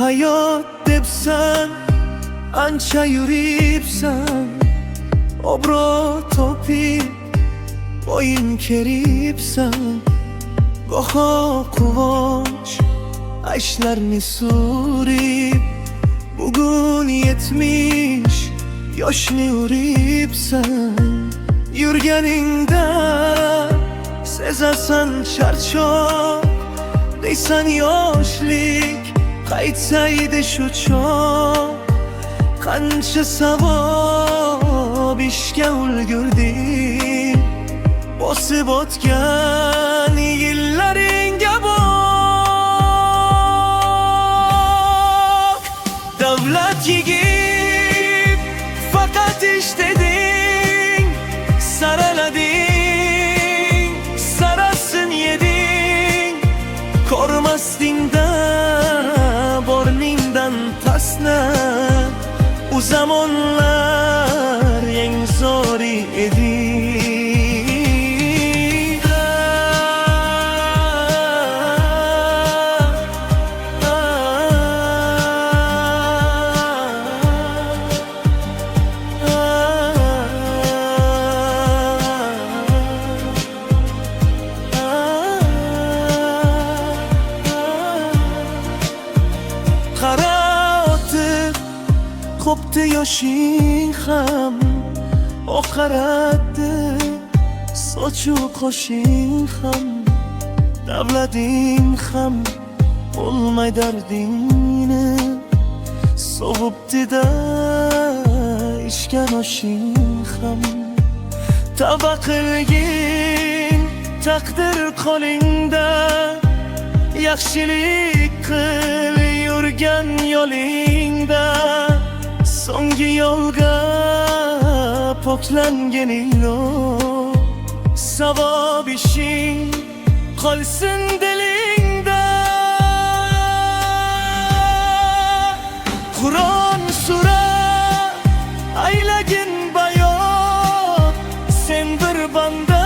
hayot debsan ancha yuribsan, obro' topib bo'yin keribsan. Goho quvonch ashlarni surib, bugun 70 yoshni uribsan. Yurganingda sezasan charchoq, deysan yoshlik qaytsaydi shu choq. Qancha savob ishga ulgurdim, bosib o'tgan yillaringga bok. Davlat yigit faqat ish deding, saralading, sarasin yeding. Ko'rmasdingda borningdan tasna, u zamonlar eng zo'ri edi. Qara o'tib qopti yoshing ham, oqaratdi sochu qoshing ham. Davlating ham bo'lmay dardingni, sovibdi-da ishgan oshing ham. Tavba qilgin taqdir qo'lingda, yaxshilik qil yurgan yo'lingda. So'nggi yo'lga poklangin ilo', savob ishing qolsin dilingda. Qur'on sura aylagin bayon, sen bir banda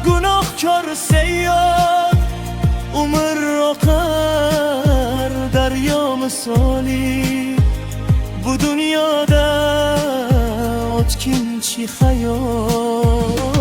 gunohkor sayyod. Umr oqar daryo misoli, bu dunyoda o'tkinchi hayot.